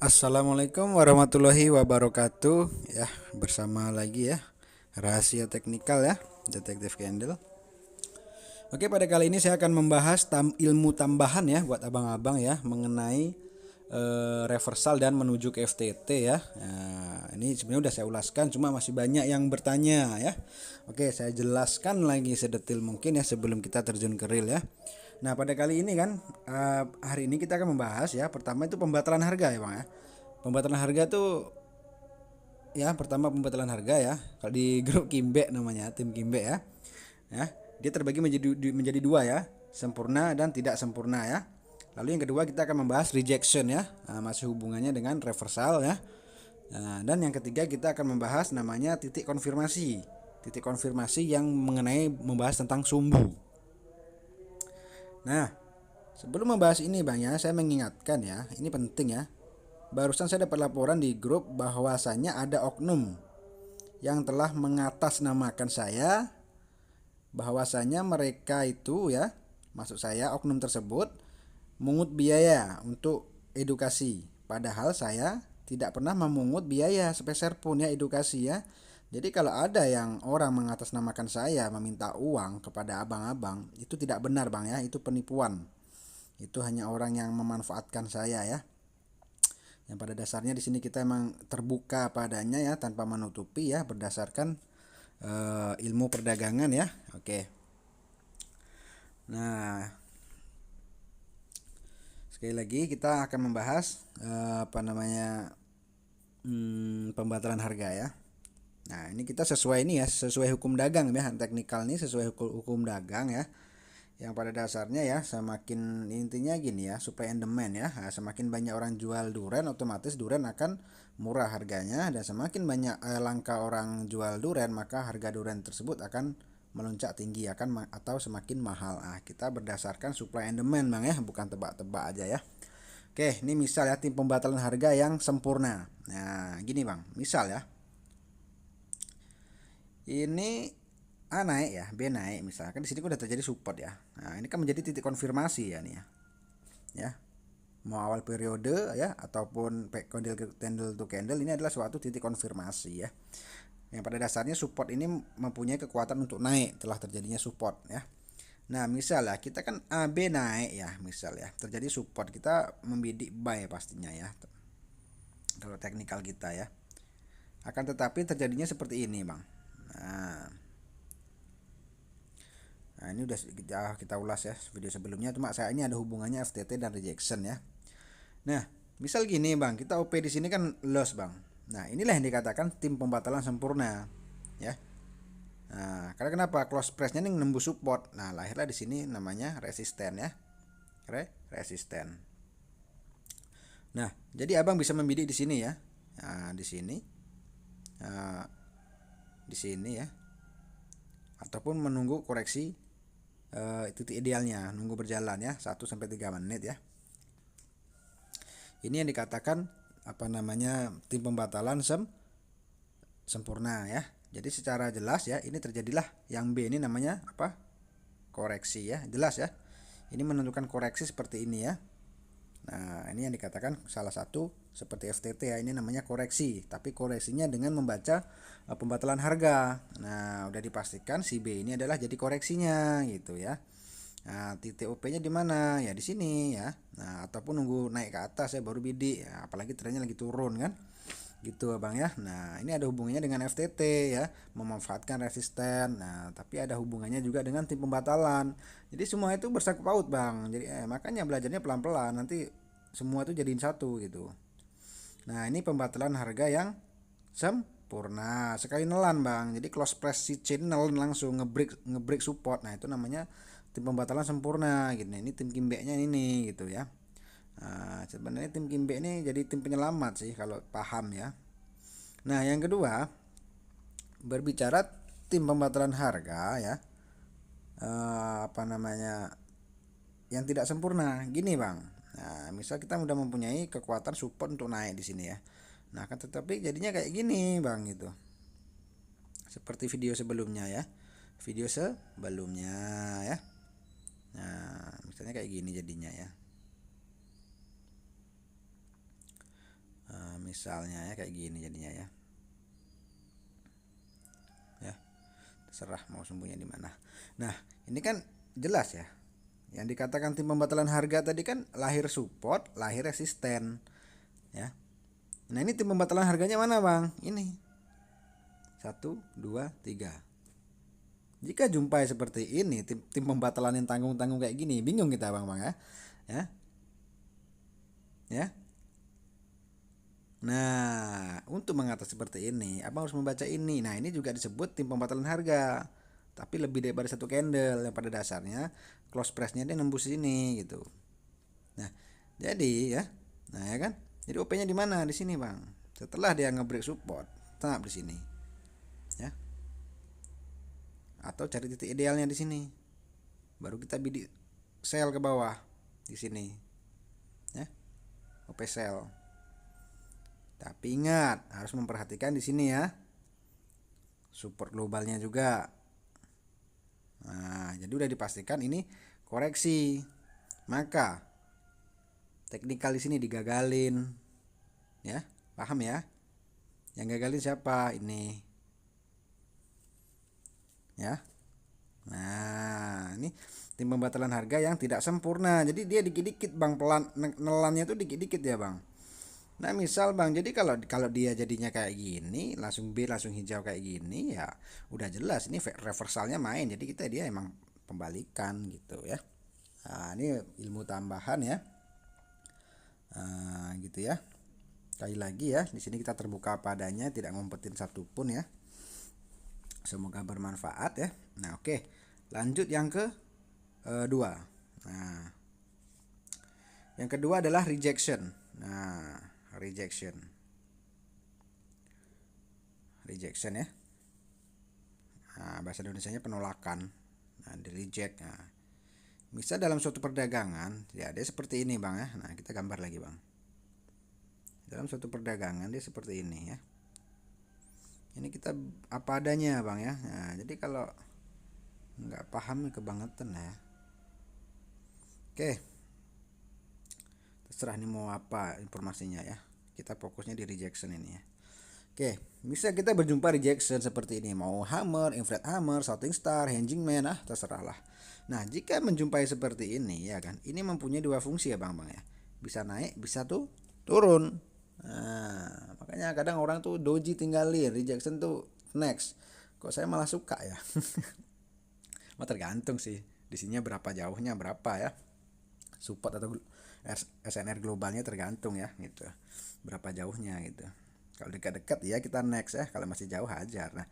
Assalamualaikum warahmatullahi wabarakatuh. Ya, bersama lagi ya Rahasia Teknikal ya, Detektif Candle. Oke, pada kali ini saya akan membahas ilmu tambahan ya buat abang-abang ya mengenai reversal dan menuju ke FTT ya. Nah, ini sebenarnya udah saya ulaskan, cuma masih banyak yang bertanya ya. Oke, saya jelaskan lagi sedetil mungkin ya sebelum kita terjun ke real ya. Nah, pada kali ini kan hari ini kita akan membahas ya. Pertama itu pembatalan harga ya, Bang ya. Pembatalan harga tuh ya, pertama pembatalan harga ya. Kalau di grup Kimbe namanya, tim Kimbe ya. Ya, dia terbagi menjadi dua ya, sempurna dan tidak sempurna ya. Lalu yang kedua kita akan membahas rejection ya, masih hubungannya dengan reversal ya. Nah, dan yang ketiga kita akan membahas namanya titik konfirmasi. Titik konfirmasi yang mengenai membahas tentang sumbu. Nah, sebelum membahas ini Bang ya, saya mengingatkan ya, ini penting ya. Barusan saya dapat laporan di grup bahwasanya ada oknum yang telah mengatasnamakan saya, bahwasanya mereka itu ya, maksud saya oknum tersebut mengut biaya untuk edukasi. Padahal saya tidak pernah memungut biaya sepeser pun ya edukasi ya. Jadi kalau ada yang orang mengatasnamakan saya meminta uang kepada abang-abang, itu tidak benar Bang ya, itu penipuan. Itu hanya orang yang memanfaatkan saya ya. Yang pada dasarnya di sini kita emang terbuka padanya ya, tanpa menutupi ya, berdasarkan ilmu perdagangan ya. Oke. Nah, sekali lagi kita akan membahas pembatalan harga ya. Nah, ini kita sesuai ini ya, sesuai hukum dagang ya, teknikal ini sesuai hukum dagang ya. Yang pada dasarnya ya, semakin intinya gini ya, supply and demand ya. Nah, semakin banyak orang jual duren, otomatis duren akan murah harganya, dan semakin banyak langka orang jual duren, maka harga duren tersebut akan melonjak tinggi atau semakin mahal. Kita berdasarkan supply and demand Bang ya, bukan tebak-tebak aja ya. Oke, ini misal ya, tim pembatalan harga yang sempurna. Nah, gini Bang, misal ya. Ini A naik ya, B naik misalkan, di sini udah terjadi support ya. Nah, ini kan menjadi titik konfirmasi ya nih ya. Ya. Mau awal periode ya ataupun candle to candle, ini adalah suatu titik konfirmasi ya. Yang pada dasarnya support ini mempunyai kekuatan untuk naik, telah terjadinya support ya. Nah, misal ya, kita kan A B naik ya, misal ya, terjadi support, kita membidik buy pastinya ya. Kalau teknikal kita ya. Akan tetapi terjadinya seperti ini, Bang. Nah, Nah, ini udah kita ulas ya video sebelumnya, cuma saya ini ada hubungannya FTT dan rejection ya. Nah, misal gini Bang, kita OP di sini kan loss Bang. Nah, inilah yang dikatakan tim pembatalan sempurna ya. Nah, karena kenapa? Close price-nya ini nembus support. Nah, lahirlah di sini namanya resisten ya. Resisten. Nah, jadi Abang bisa membidik di sini ya. Nah, di sini. Nah, di sini ya. Ataupun menunggu koreksi titik idealnya, nunggu berjalan ya 1 sampai 3 menit ya. Ini yang dikatakan tim pembatalan sempurna ya. Jadi secara jelas ya, ini terjadilah yang B ini namanya koreksi ya, jelas ya. Ini menentukan koreksi seperti ini ya. Nah, ini yang dikatakan salah satu seperti FTT ya, ini namanya koreksi, tapi koreksinya dengan membaca pembatalan harga. Nah, udah dipastikan si B ini adalah jadi koreksinya gitu ya. Nah, titik OP-nya di mana? Ya di sini ya. Nah, ataupun nunggu naik ke atas ya baru bidik. Ya, apalagi trennya lagi turun kan. Gitu Bang ya. Nah, ini ada hubungannya dengan FTT ya, memanfaatkan resisten. Nah, tapi ada hubungannya juga dengan tim pembatalan. Jadi semua itu bersangkut paut Bang. Jadi makanya belajarnya pelan-pelan, nanti semua itu jadiin satu gitu. Nah, ini pembatalan harga yang sempurna. Sekali nelan Bang. Jadi close price si chain nelan langsung ngebreak support. Nah, itu namanya tim pembatalan sempurna gitu. Ini tim Kimbe-nya ini gitu ya. Nah, sebenarnya tim Kimbe ini jadi tim penyelamat sih kalau paham ya. Nah, yang kedua, berbicara tim pembatalan harga ya, yang tidak sempurna. Gini Bang. Nah, misal kita udah mempunyai kekuatan support untuk naik di sini ya. Nah, kan tetapi jadinya kayak gini Bang gitu. Seperti video sebelumnya ya. Video sebelumnya ya. Nah, misalnya kayak gini jadinya ya. misalnya ya kayak gini jadinya ya. Ya, terserah mau sembunyi di mana. Nah, ini kan jelas ya. Yang dikatakan tim pembatalan harga tadi kan lahir support, lahir resisten, ya. Nah, ini tim pembatalan harganya mana, Bang? Ini. 1 2 3. Jika jumpai seperti ini, tim pembatalan yang tanggung-tanggung kayak gini, bingung kita, Bang, ya. Ya. Ya. Nah, untuk mengatasi seperti ini, Abang harus membaca ini. Nah, ini juga disebut tim pembatalan harga. Tapi lebih daripada satu candle yang pada dasarnya close price-nya dia nembus sini gitu. Nah, jadi ya. Nah, ya kan? Jadi OP-nya di mana? Di sini, Bang. Setelah dia nge-break support, tetap di sini. Ya. Atau cari titik idealnya di sini. Baru kita bidik sell ke bawah di sini. Ya. OP sell. Tapi ingat, harus memperhatikan di sini ya. Support globalnya juga. Nah, jadi udah dipastikan ini koreksi. Maka teknikal di sini digagalin. Ya, paham ya? Yang gagalin siapa? Ini. Ya. Nah, ini tim pembatalan harga yang tidak sempurna. Jadi dia dikit-dikit, Bang, pelan nelannya tuh dikit-dikit ya, Bang. Nah, misal Bang, jadi kalau dia jadinya kayak gini, langsung B langsung hijau kayak gini ya, udah jelas ini reversalnya main. Jadi dia emang pembalikan gitu ya. Nah, ini ilmu tambahan ya. Gitu ya. Sekali lagi ya, di sini kita terbuka padanya, tidak ngumpetin satupun ya. Semoga bermanfaat ya. Nah, oke. Lanjut yang ke dua. Nah, yang kedua adalah rejection. Nah, rejection ya. Nah, bahasa Indonesianya penolakan. Nah, di reject. Nah, misal dalam suatu perdagangan ya dia seperti ini, Bang ya. Nah, kita gambar lagi, Bang. Dalam suatu perdagangan dia seperti ini ya. Ini kita apa adanya, Bang ya. Nah, jadi kalau nggak paham kebangetan ya. Oke, terserah nih mau apa informasinya ya. Kita fokusnya di rejection ini ya. Oke, bisa kita berjumpa rejection seperti ini. Mau hammer, infrared hammer, shooting star, hanging man, terserahlah. Nah, jika menjumpai seperti ini ya kan, ini mempunyai dua fungsi ya, Bang ya. Bisa naik, bisa tuh turun. Nah, makanya kadang orang tuh doji tinggalin, rejection tuh next. Kok saya malah suka ya. Mah tergantung sih. Di sininya berapa jauhnya, berapa ya. Support atau SNR globalnya tergantung ya gitu. Berapa jauhnya gitu. Kalau dekat-dekat ya kita next ya, kalau masih jauh hajar. Nah,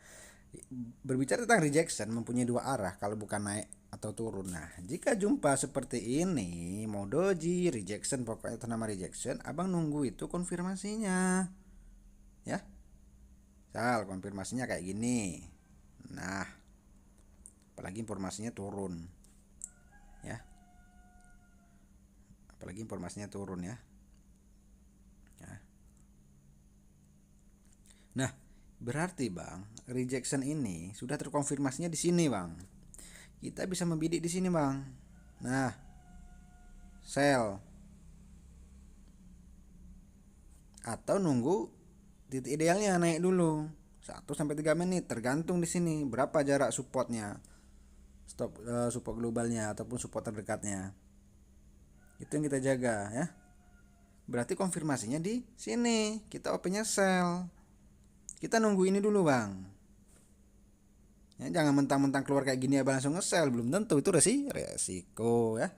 berbicara tentang rejection mempunyai dua arah kalau bukan naik atau turun. Nah, jika jumpa seperti ini, mau doji, rejection, pokoknya itu nama rejection, Abang nunggu itu konfirmasinya. Ya. Misal konfirmasinya kayak gini. Nah, apalagi informasinya turun. Ya. Apalagi informasinya turun ya. Nah, berarti Bang, rejection ini sudah terkonfirmasinya di sini, Bang. Kita bisa membidik di sini, Bang. Nah, sell atau nunggu titik idealnya naik dulu 1 sampai 3 menit tergantung di sini berapa jarak supportnya. Support globalnya ataupun support terdekatnya. Itu yang kita jaga ya. Berarti konfirmasinya di sini. Kita OP-nya sell. Kita nunggu ini dulu, Bang. Ya, jangan mentang-mentang keluar kayak gini abang langsung nge-sell, belum tentu itu resiko ya.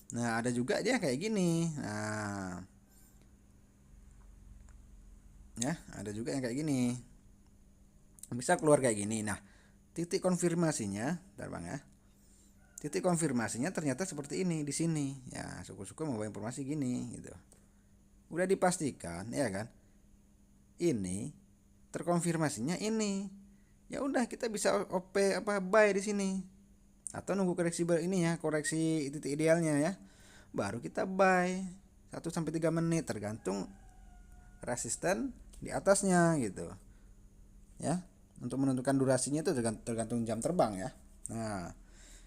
Nah, ada juga dia kayak gini. Nah, ya, ada juga yang kayak gini. Bisa keluar kayak gini. Nah, titik konfirmasinya, bentar Bang ya. Titik konfirmasinya ternyata seperti ini di sini. Ya, syukur-syukur membawa informasi gini gitu. Udah dipastikan ya kan? Ini terkonfirmasinya ini. Ya udah kita bisa OP buy di sini. Atau nunggu koreksi ini ya, koreksi titik idealnya ya. Baru kita buy 1 sampai 3 menit tergantung resisten di atasnya gitu. Ya. Untuk menentukan durasinya itu tergantung jam terbang ya. Nah,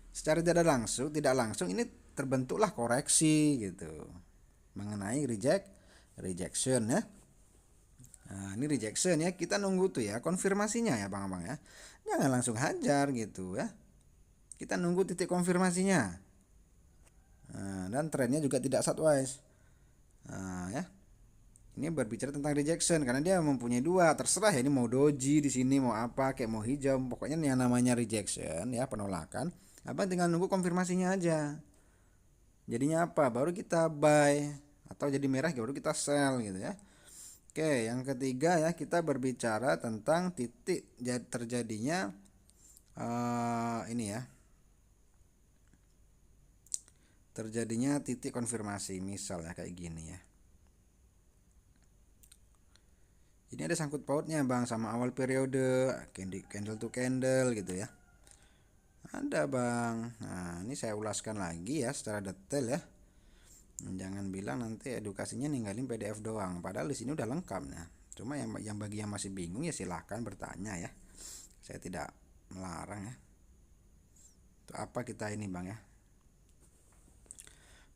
secara tidak langsung ini terbentuklah koreksi gitu. Mengenai rejection ya. Nah, ini rejection ya, kita nunggu tuh ya konfirmasinya ya Bang ya. Jangan langsung hajar gitu ya. Kita nunggu titik konfirmasinya. Nah, dan trennya juga tidak sideways. Nah, ya. Ini berbicara tentang rejection karena dia mempunyai dua, terserah ya ini mau doji di sini mau apa kayak mau hijau, pokoknya yang namanya rejection ya penolakan. Abang tinggal nunggu konfirmasinya aja. Jadinya apa? Baru kita buy atau jadi merah baru kita sell gitu ya. Oke, yang ketiga ya kita berbicara tentang titik terjadinya ini ya. Terjadinya titik konfirmasi misalnya kayak gini ya. Ini ada sangkut pautnya Bang sama awal periode, candle to candle gitu ya. Ada Bang. Nah, ini saya ulaskan lagi ya secara detail ya. Jangan bilang nanti edukasinya ninggalin PDF doang. Padahal di sini udah lengkap nah. Cuma yang bagi yang masih bingung ya silahkan bertanya ya. Saya tidak melarang ya. Itu apa kita ini Bang ya.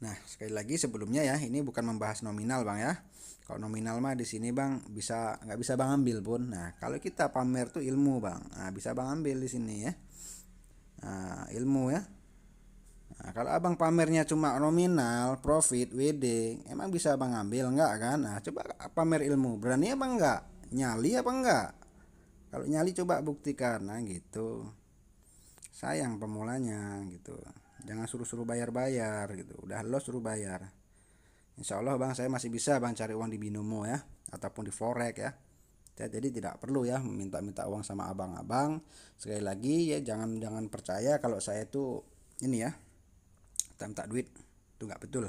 Nah, sekali lagi sebelumnya ya, ini bukan membahas nominal Bang ya. Kalau nominal mah di sini Bang nggak bisa Bang ambil pun. Nah, kalau kita pamer tuh ilmu Bang. Nah, bisa Bang ambil di sini ya. Nah, ilmu ya. Nah, kalau Abang pamernya cuma nominal, profit, WD, emang bisa Abang ambil enggak kan? Nah, coba pamer ilmu. Berani apa enggak? Nyali apa enggak? Kalau nyali coba buktikan. Nah, gitu. Sayang pemulanya gitu. Jangan suruh-suruh bayar-bayar gitu. Udah lo suruh bayar. Insya Allah Bang saya masih bisa Bang cari uang di binomo ya ataupun di forex ya. Jadi tidak perlu ya minta-minta uang sama abang-abang. Sekali lagi ya jangan percaya kalau saya itu ini ya minta duit itu nggak betul.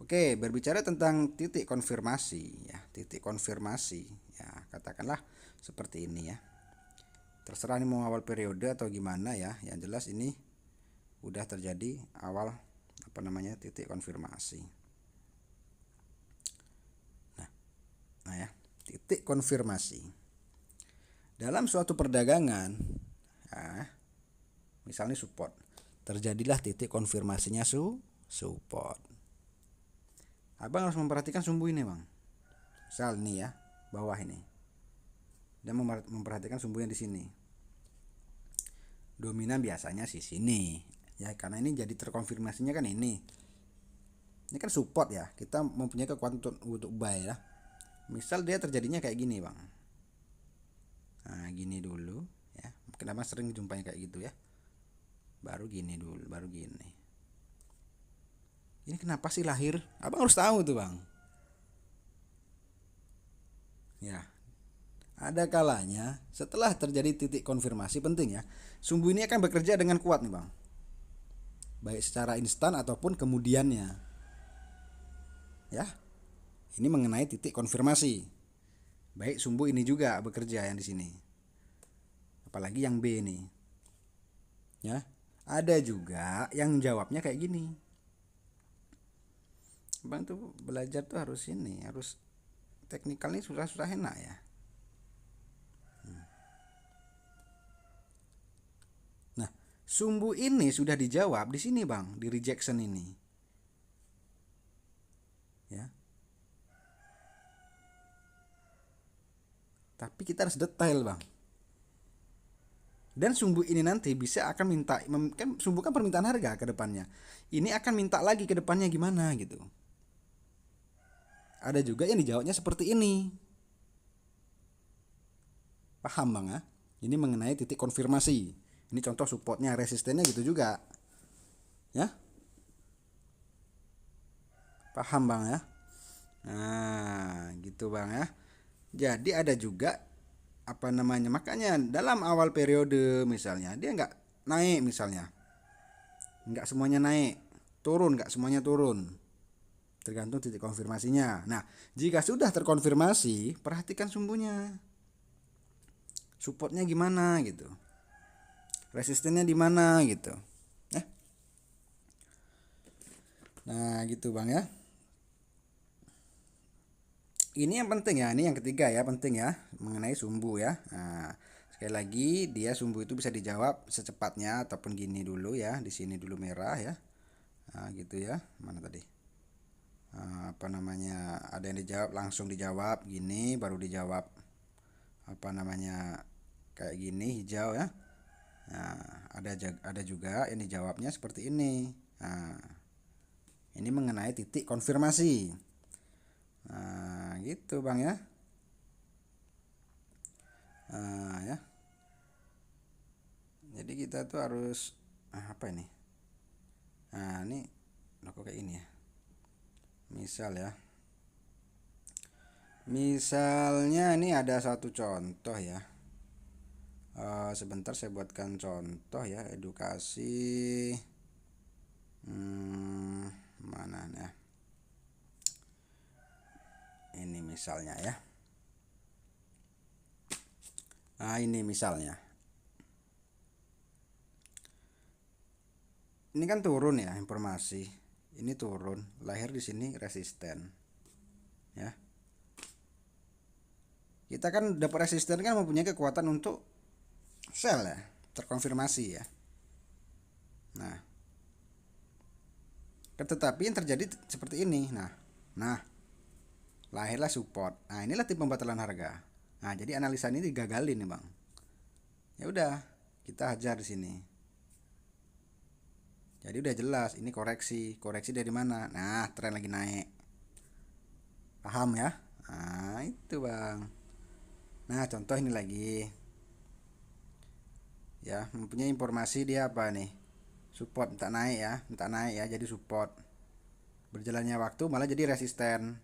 Oke, berbicara tentang titik konfirmasi ya, titik konfirmasi ya katakanlah seperti ini ya. Terserah ini mau awal periode atau gimana ya. Yang jelas ini udah terjadi awal apa namanya titik konfirmasi. Nah ya, titik konfirmasi. Dalam suatu perdagangan, ya, misalnya support, terjadilah titik konfirmasinya support. Abang harus memperhatikan sumbu ini Bang. Misal nih ya, bawah ini. Dan memperhatikan sumbu yang di sini. Dominan biasanya sih sini. Ya, karena ini jadi terkonfirmasinya kan ini. Ini kan support ya, kita mempunyai kekuatan untuk buy ya. Misal dia terjadinya kayak gini Bang. Nah gini dulu ya. Mungkin Abang sering jumpanya kayak gitu ya. Baru gini dulu, baru gini. Ini kenapa sih lahir? Abang harus tahu tuh Bang. Ya. Ada kalanya setelah terjadi titik konfirmasi penting ya. Sumbu ini akan bekerja dengan kuat nih Bang. Baik secara instan ataupun kemudiannya. Ya. Ini mengenai titik konfirmasi. Baik sumbu ini juga bekerja yang di sini. Apalagi yang B nih. Ya. Ada juga yang jawabnya kayak gini. Bang tuh belajar tuh harus ini, harus teknikal ini susah-susah enak ya. Nah, sumbu ini sudah dijawab di sini Bang, di rejection ini. Ya. Tapi kita harus detail Bang. Dan sumbu ini nanti bisa akan minta, kan sumbu kan permintaan harga ke depannya. Ini akan minta lagi ke depannya gimana gitu. Ada juga yang dijawabnya seperti ini. Paham Bang ya? Ini mengenai titik konfirmasi. Ini contoh supportnya, resistennya gitu juga. Ya? Paham Bang ya? Nah, gitu Bang ya. Jadi ada juga apa namanya? Makanya dalam awal periode misalnya dia nggak naik misalnya. Nggak semuanya naik. Turun nggak semuanya turun. Tergantung titik konfirmasinya. Nah, jika sudah terkonfirmasi, perhatikan sumbunya. Supportnya gimana gitu. Resistennya di mana gitu. Nah, gitu Bang ya. Ini yang penting ya, ini yang ketiga ya, penting ya mengenai sumbu ya. Nah, sekali lagi dia sumbu itu bisa dijawab secepatnya ataupun gini dulu ya, di sini dulu merah ya. Nah, gitu ya. Mana tadi? apa namanya, ada yang dijawab langsung dijawab gini, baru dijawab apa namanya kayak gini hijau ya. Nah, ada juga yang dijawabnya seperti ini. Nah, ini mengenai titik konfirmasi. Nah, gitu Bang ya. Nah, ya. Jadi kita tuh harus apa ini? Nah, ini kok kayak ini ya. Misal ya. Misalnya ini ada satu contoh ya. Sebentar saya buatkan contoh ya, edukasi. Mana ya? Ini misalnya ya. Nah, ini misalnya. Ini kan turun ya informasi. Ini turun, lahir di sini resisten. Ya. Kita kan dapat resisten kan mempunyai kekuatan untuk sell ya, terkonfirmasi ya. Nah, tetapi yang terjadi seperti ini. Nah, lahirlah support. Nah, inilah tipe pembatalan harga. Nah, jadi analisa ini digagalin nih, Bang. Ya udah, kita hajar di sini. Jadi udah jelas ini koreksi. Koreksi dari mana? Nah, tren lagi naik. Paham ya? Nah, itu, Bang. Nah, contoh ini lagi. Ya, mempunyai informasi dia apa nih? Support minta naik ya, jadi support. Berjalannya waktu malah jadi resisten.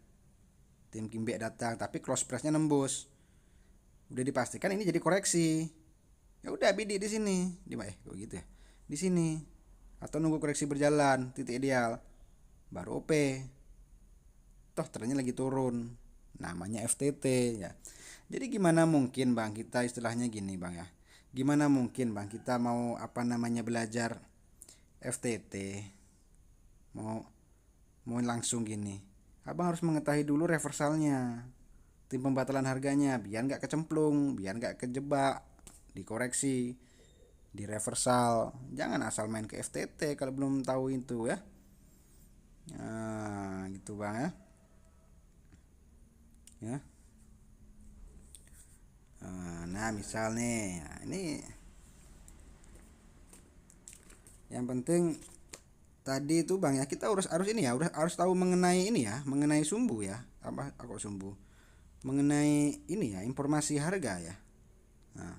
Tim Kimbek datang, tapi cross price-nya nembus. Udah dipastikan ini jadi koreksi. Ya udah bidik di sini. Kok gitu ya? Di sini. Atau nunggu koreksi berjalan, titik ideal. Baru OP. Toh trennya lagi turun. Namanya FTT ya. Jadi gimana mungkin Bang kita istilahnya gini Bang ya. Gimana mungkin Bang kita mau apa namanya belajar FTT mau mau langsung gini. Abang harus mengetahui dulu reversalnya, tim pembatalan harganya, biar nggak kecemplung, biar nggak kejebak, dikoreksi, di reversal. Jangan asal main ke FTT kalau belum tahu itu ya. Nah, gitu Bang ya. Ya. Nah, misal nih, nah, ini yang penting tadi itu Bang ya, kita harus ini ya, harus tahu mengenai ini ya, mengenai sumbu ya. Apa kok sumbu? Mengenai ini ya, informasi harga ya. Nah,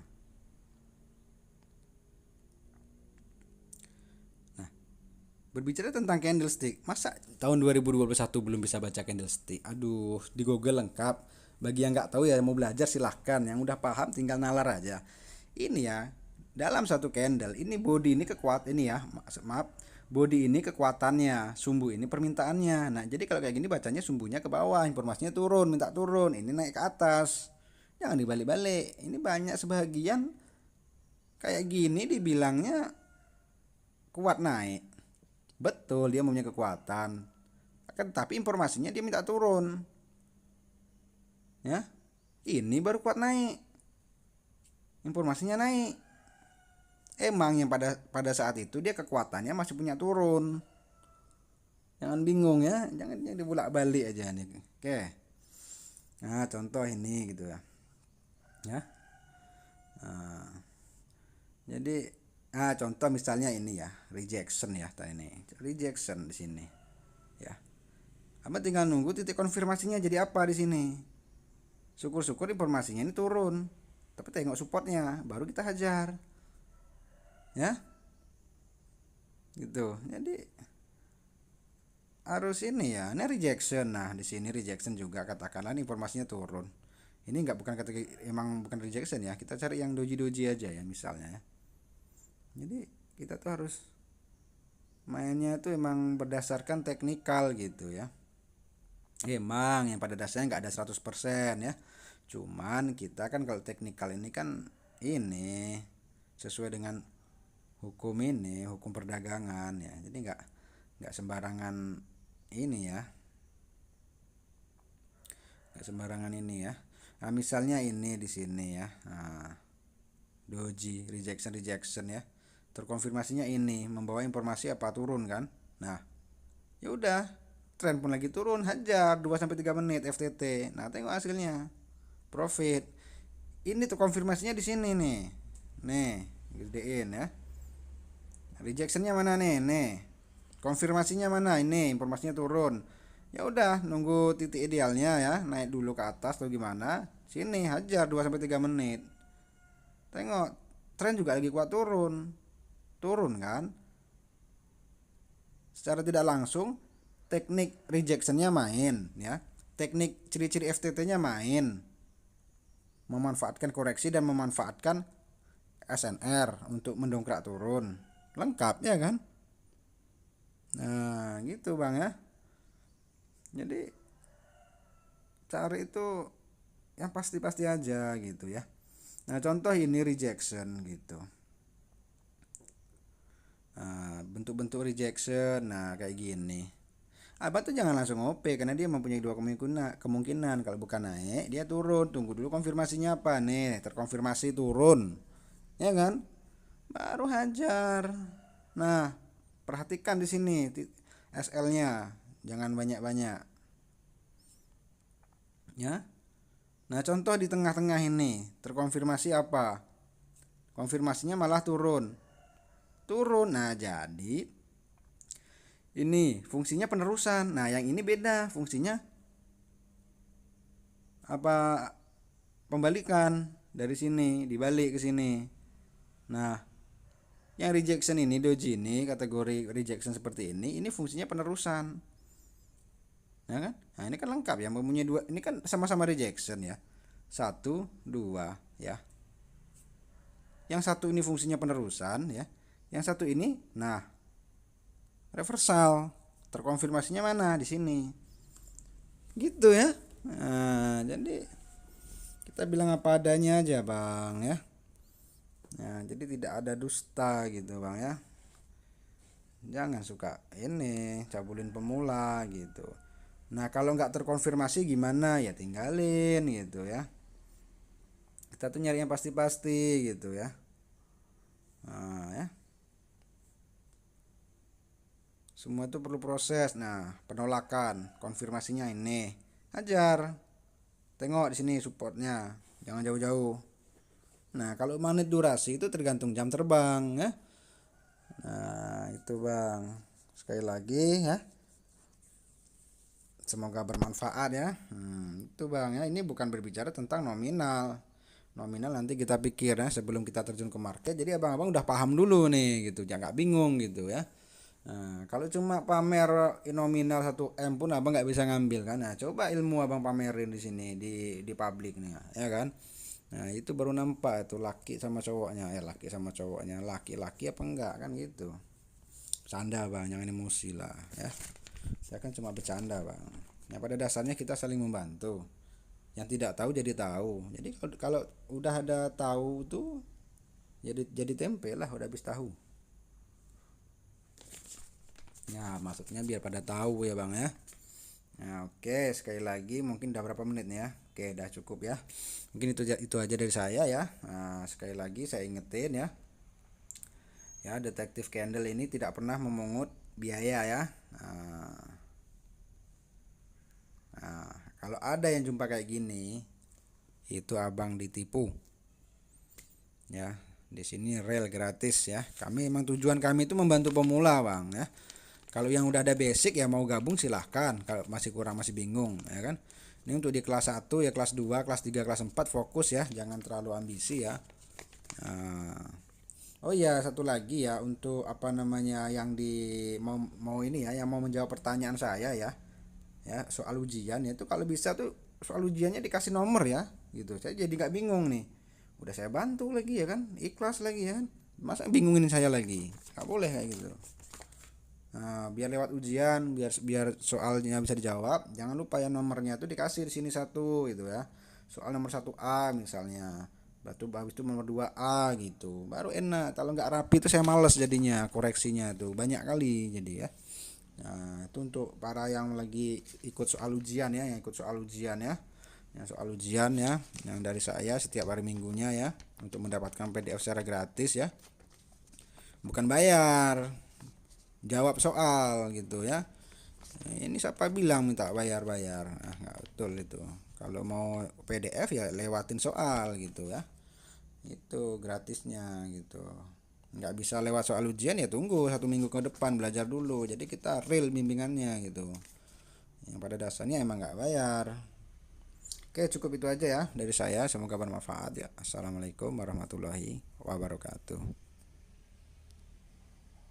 berbicara tentang candlestick, masa tahun 2021 belum bisa baca candlestick? Aduh, di Google lengkap. Bagi yang nggak tahu ya mau belajar silahkan. Yang udah paham tinggal nalar aja. Ini ya, dalam satu candle, ini body ini kekuatan ini ya, maaf, body ini kekuatannya, sumbu ini permintaannya. Nah, jadi kalau kayak gini bacanya sumbunya ke bawah, informasinya turun, minta turun, ini naik ke atas. Jangan dibalik-balik. Ini banyak sebagian kayak gini dibilangnya kuat naik. Betul, dia punya kekuatan. Kan tapi informasinya dia minta turun. Ya. Ini baru kuat naik. Informasinya naik. Emang yang pada saat itu dia kekuatannya masih punya turun. Jangan bingung ya, jangan dibulak-balik aja nih. Oke. Nah, contoh ini gitu ya. Ya. Nah, jadi contoh misalnya ini ya, rejection ya tadi ini. Rejection di sini. Ya. Abang tinggal nunggu titik konfirmasinya jadi apa di sini. Syukur-syukur informasinya ini turun. Tapi tengok supportnya, baru kita hajar. Ya. Gitu. Jadi harus ini ya, ini rejection. Nah, di sini rejection juga katakanlah informasinya turun. Ini nggak bukan kategori emang bukan rejection ya. Kita cari yang doji-doji aja ya misalnya ya. Jadi kita tuh harus mainnya tuh emang berdasarkan teknikal gitu ya. Emang yang pada dasarnya nggak ada 100% ya. Cuman kita kan kalau teknikal ini kan ini sesuai dengan hukum perdagangan ya. Jadi nggak sembarangan ini ya. Nggak sembarangan ini ya. Nah, misalnya ini di sini ya. Nah, doji rejection ya. Terkonfirmasinya ini membawa informasi apa turun kan? Nah, ya udah tren pun lagi turun, hajar 2 sampai 3 menit FTT. Nah, tengok hasilnya. Profit. Ini tuh konfirmasinya di sini nih. Nih, gedein ya. Rejectionnya mana nih? Nih. Konfirmasinya mana? Ini informasinya turun. Ya udah, nunggu titik idealnya ya, naik dulu ke atas atau gimana. Sini hajar 2 sampai 3 menit. Tengok, tren juga lagi kuat turun. Turun kan? Secara tidak langsung teknik rejectionnya main ya. Teknik ciri-ciri FTT-nya main. Memanfaatkan koreksi dan memanfaatkan SNR untuk mendongkrak turun. Lengkap ya kan? Nah, gitu Bang ya. Jadi cari itu yang pasti-pasti aja gitu ya. Nah, contoh ini rejection gitu. Nah, bentuk-bentuk rejection, nah kayak gini. Abang tuh jangan langsung OP karena dia mempunyai dua kemungkinan. Kalau bukan naik, dia turun. Tunggu dulu konfirmasinya apa nih? Terkonfirmasi turun, ya kan? Baru hajar. Nah, perhatikan di sini SL-nya, jangan banyak-banyak, ya. Nah, contoh di tengah-tengah ini terkonfirmasi apa? Konfirmasinya malah turun. Turun. Nah, jadi ini fungsinya penerusan. Nah, yang ini beda, fungsinya apa? Pembalikan dari sini dibalik ke sini. Nah, yang rejection ini doji ini kategori rejection seperti ini fungsinya penerusan. Ya kan? Nah, ini kan lengkap ya, mempunyai dua. Ini kan sama-sama rejection ya. Satu, dua ya. Yang satu ini fungsinya penerusan ya. Yang satu ini nah reversal. Terkonfirmasinya mana? Di sini. Gitu ya. Nah, jadi kita bilang apa adanya aja Bang ya. Nah, jadi tidak ada dusta gitu Bang ya. Jangan suka ini cabulin pemula gitu. Nah, kalau nggak terkonfirmasi gimana ya, tinggalin gitu ya. Kita tuh nyari yang pasti-pasti gitu ya. Nah, ya. Semua itu perlu proses. Nah, penolakan, konfirmasinya ini. Hajar. Tengok di sini supportnya. Jangan jauh-jauh. Nah, kalau menit durasi itu tergantung jam terbang ya. Nah, itu Bang. Sekali lagi ya. Semoga bermanfaat ya. Itu Bang ya. Ini bukan berbicara tentang nominal. Nominal nanti kita pikir ya sebelum kita terjun ke market. Jadi abang-abang udah paham dulu nih gitu. Jangan bingung gitu ya. Nah, kalau cuma pamer nominal 1M pun abang nggak bisa ngambil kan. Nah, coba ilmu abang pamerin di sini di publik nih ya kan. Nah, itu baru nampak itu laki sama cowoknya, laki sama cowoknya, laki-laki apa enggak kan gitu. Bercanda Bang, jangan emosi lah ya. Saya kan cuma bercanda Bang. Nah, pada dasarnya kita saling membantu. Yang tidak tahu jadi tahu. Jadi kalau udah ada tahu tuh jadi tempe lah, udah habis tahu. Ya, maksudnya biar pada tahu ya Bang ya. Nah, oke, sekali lagi mungkin udah berapa menit nih ya. Oke, udah cukup ya. Mungkin itu aja dari saya ya. Nah, sekali lagi saya ingetin ya. Ya, detektif candle ini tidak pernah memungut biaya ya. Nah, kalau ada yang jumpa kayak gini, itu abang ditipu. Ya, di sini real gratis ya. Kami emang tujuan kami itu membantu pemula Bang ya. Kalau yang udah ada basic ya mau gabung silahkan. Kalau masih kurang masih bingung ya kan. Ini untuk di kelas 1 ya, kelas 2, kelas 3, kelas 4 fokus ya. Jangan terlalu ambisi ya. Oh iya, satu lagi ya untuk apa namanya yang mau ini ya, yang mau menjawab pertanyaan saya ya. Ya, soal ujian ya itu kalau bisa tuh soal ujiannya dikasih nomor ya gitu. Saya jadi nggak bingung nih. Udah saya bantu lagi ya kan, ikhlas lagi ya kan. Masa bingungin saya lagi? Nggak boleh kayak gitu. Nah, biar lewat ujian, biar soalnya bisa dijawab, jangan lupa ya nomornya tuh dikasih di sini satu gitu ya. Soal nomor 1A misalnya. Batu habis itu nomor 2A gitu. Baru enak. Kalau nggak rapi itu saya males jadinya koreksinya tuh. Banyak kali jadi ya. Nah, itu untuk para yang lagi ikut soal ujian ya, yang ikut soal ujian ya. Yang soal ujian ya, yang dari saya setiap hari minggunya ya untuk mendapatkan PDF secara gratis ya. Bukan bayar. Jawab soal gitu ya. Ini siapa bilang minta bayar-bayar? Nah, nggak betul itu. Kalau mau PDF ya lewatin soal gitu ya. Itu gratisnya gitu. Nggak bisa lewat soal ujian ya tunggu 1 minggu ke depan belajar dulu. Jadi kita real bimbingannya gitu. Yang pada dasarnya emang nggak bayar. Oke, cukup itu aja ya dari saya. Semoga bermanfaat ya. Assalamualaikum warahmatullahi wabarakatuh.